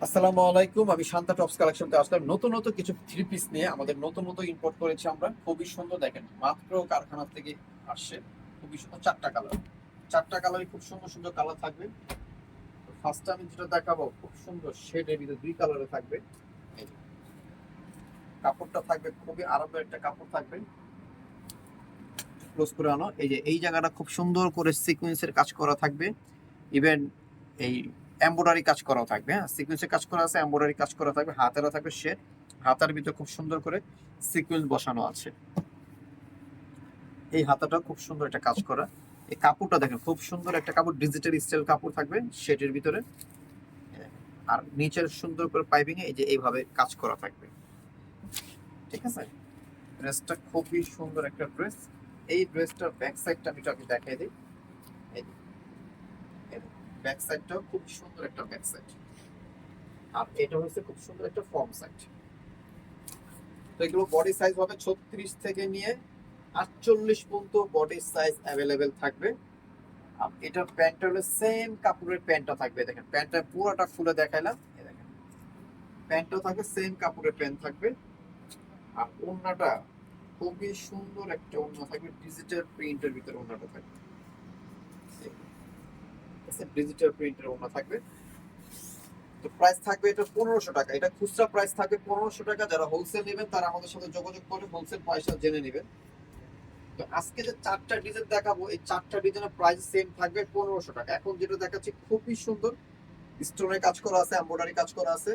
আসসালামু আলাইকুম। আমি শান্তা টপস কালেকশনতে আসলাম নতুন নতুন কিছু থ্রি পিস নিয়ে। আমাদের নতুন নতুন ইম্পোর্ট করেছি আমরা। খুবই সুন্দর, দেখেন মাত্র কারখানা থেকে আসছে। খুবই সুন্দর, চারটা কালারই খুব সুন্দর সুন্দর কালার থাকবে। ফার্স্ট আমি যেটা দেখাবো খুব সুন্দর শেডের ভিতরে দুই কালারে থাকবে। এই যে, কাপড়টা থাকবে খুবই আরামদায়ক একটা কাপড় থাকবে। ক্লোজ করে আনো। এই যে এই জায়গাটা খুব সুন্দর করে সিকোয়েন্সের কাজ করা থাকবে। ইভেন এই এমব্রয়ডারি কাজ করাও থাকবে। হ্যাঁ, সিকোয়েন্সের কাজ করা আছে, এমব্রয়ডারি কাজ করা থাকবে। হাতেরও থাকবে শেড, হাতার ভিতরে খুব সুন্দর করে সিকোয়েন্স বসানো আছে। এই হাতাটা খুব সুন্দর একটা কাজ করা। এই কাপড়টা দেখেন খুব সুন্দর একটা কাপড়, ডিজিটাল স্টাইল কাপড় থাকবে শেডের ভিতরে। আর নিচের সুন্দর করে পাইপিং এ এই যে এইভাবে কাজ করা থাকবে। ঠিক আছে, ড্রেসটা খুবই সুন্দর একটা ড্রেস। এই ড্রেসটার ব্যাক সাইডটা আমি দেখাই দিই। এই ব্যাক সাইডটাও খুব সুন্দর একটা ব্যাক সাইড। আর এটা হচ্ছে খুব সুন্দর একটা ফর্ম সাইড। তো এগুলো বডি সাইজ হবে 36 থেকে নিয়ে 48 পর্যন্ত বডি সাইজ অ্যাভেলেবেল থাকবে। আর এটার প্যান্টটা হলো সেম কাপড়ের প্যান্টটা থাকবে। দেখেন প্যান্টটা পুরোটা খুলে দেখাইলাম। এই দেখেন প্যান্টটাও থাকবে সেম কাপড়ের প্যান্ট থাকবে। আর ওড়নাটা খুবই সুন্দর একটা ওড়না থাকবে, ডিজিটাল প্রিন্টের ভিতরে ওড়নাটা থাকবে। ডিজিটাল প্রিন্টের ওড়না থাকবে। তো প্রাইস থাকবে এটা 1500 টাকা। এটা খুচরা প্রাইস থাকবে 1500 টাকা। যারা হোলসেল নেবেন তারা আমাদের সাথে যোগাযোগ করে হোলসেল প্রাইসটা জেনে নেবেন। তো আজকে যে চারটা ডিজাইন দেখাবো, এই চারটা ডিজাইনের প্রাইস সেম থাকবে 1500 টাকা। এখন যেটা দেখাচ্ছি খুবই সুন্দর, স্টোনের কাজ করা আছে, এমব্রয়ডারি কাজ করা আছে।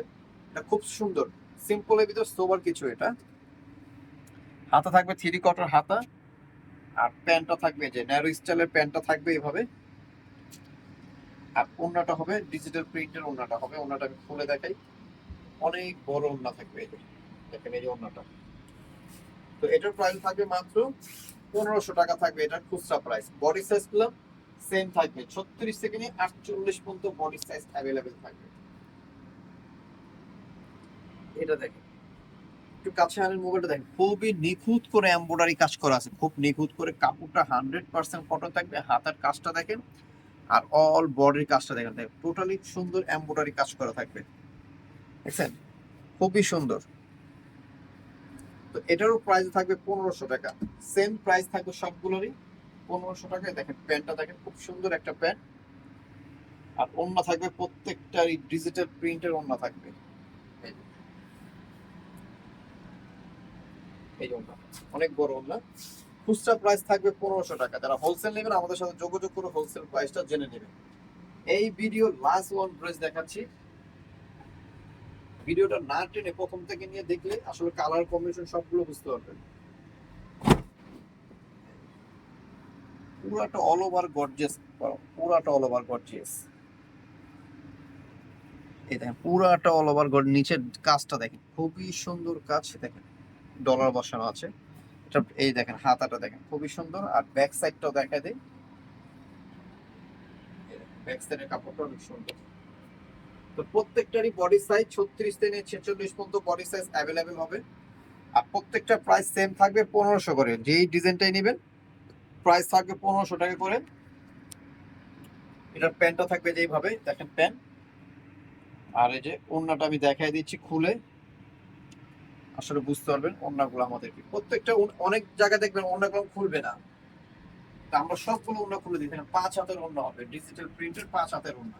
এটা খুব সুন্দর, সিম্পলের ভিতর সোবার কিছু। এটা হাতা থাকবে থ্রি কোয়ার্টার হাতা। আর প্যান্টটা থাকবে যে ন্যারো স্টাইলের প্যান্টটা থাকবে এভাবে। আর ওড়নাটা হবে ডিজিটাল প্রিন্টের ওড়নাটা হবে। ওড়নাটা আমি খুলে দেখাই, অনেক বড় ওড়না থাকবে। এই যে দেখেন, এই যে ওড়নাটা। তো এটার প্রাইস থাকবে মাত্র 1500 টাকা থাকবে। এটার খুচরা প্রাইস। বডি সাইজ গুলো সেম থাকবে, 36 থেকে নিয়ে 48 পর্যন্ত বডি সাইজ অ্যাভেলেবেল থাকবে। এটা দেখেন, একটু কাছে আনেন মোবাইলটা, দেখেন খুবই নিখুঁত করে এমব্রয়ডারি কাজ করা আছে, খুব নিখুঁত করে। কাপড়টা 100% কটন থাকবে। হাতার কাজটা দেখেন, আর অল বডির কাজটা দেখেন, টোটালি সুন্দর এমব্রয়ডারি কাজ করা থাকবে। দেখছেন, খুবই সুন্দর। তো এটারও প্রাইস থাকবে 1500 টাকা। সেম প্রাইস থাকবে সবগুলোরই 1500 টাকায়। দেখেন প্যান্টটা দেখেন, খুব সুন্দর একটা প্যান্ট। আর ওড়না থাকবে প্রত্যেকটারই ডিজিটাল প্রিন্টের ওড়না থাকবে। এই যে, এই ওড়না অনেক বড় ওড়না। খুচরা প্রাইস থাকবে 1500 টাকা। যারা হোলসেল নেবেন আমাদের সাথে যোগাযোগ করে হোলসেল প্রাইসটা জেনে নেবেন। এই ভিডিও লাস্ট ওয়ান ড্রেস দেখাচ্ছি। ভিডিওটা না টেনে প্রথম থেকে নিয়ে দেখলে আসলে কালার কম্বিনেশন সবগুলো বুঝতে পারবেন। পুরাটা অল ওভার গর্জিয়াস, পুরাটা অল ওভার গর্জিয়াস। এই দেখেন পুরাটা অল ওভার গর্জিয়াস। নিচের কাজটা দেখেন খুবই সুন্দর কাজ। দেখেন ডলার বসানো আছে। এটা এই দেখেন হাতাটা দেখেন খুবই সুন্দর। আর ব্যাক সাইডটাও দেখা দেয়, ব্যাক সাইডের কাপড়টা অনেক সুন্দর। তো প্রত্যেকটারই বডি সাইজ 36 থেকে 46 পর্যন্ত বডি সাইজ অ্যাভেলেবেল হবে। আর প্রত্যেকটা প্রাইস সেম থাকবে 1500 করে। যেই ডিজাইনটাই নেবেন প্রাইস থাকবে 1500 টাকা করে। এটার প্যান্টটা থাকবে যেইভাবে দেখেন প্যান্ট। আর এই যে ওড়নাটা আমি দেখাই দিচ্ছি খুলে, আসলে বুঝতে পারবেন ওড়নাগুলো আমাদের কি। প্রত্যেকটা অনেক জায়গায় দেখবেন ওড়নাগুলো খুলবে না, তা আমরা সবগুলো ওড়না খুলে দিই। দেখেন 5 হাতের ওড়না হবে, ডিজিটাল প্রিন্টের 5 হাতের ওড়না।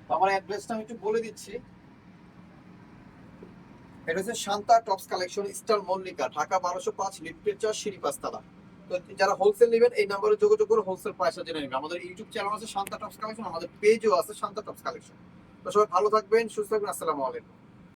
তো আমার অ্যাড্রেসটা আমি একটু বলে দিচ্ছি। এটা হচ্ছে Shanta tops collection, eastern Mallika, Dhaka 1205, লিফটের 4, সিঁড়ি 5 তলা। তো যারা হোলসেল নেবেন এই নম্বরে যোগাযোগ করে হোলসেল প্রাইসটা জেনে নেবেন। আমাদের ইউটিউব চ্যানেল আছে শান্তা টপস কালেকশন, আমাদের পেজও আছে শান্তা টপস কালেকশন। তো সবাই ভালো থাকবেন, সুস্থ থাকবেন। আসসালামু আলাইকুম।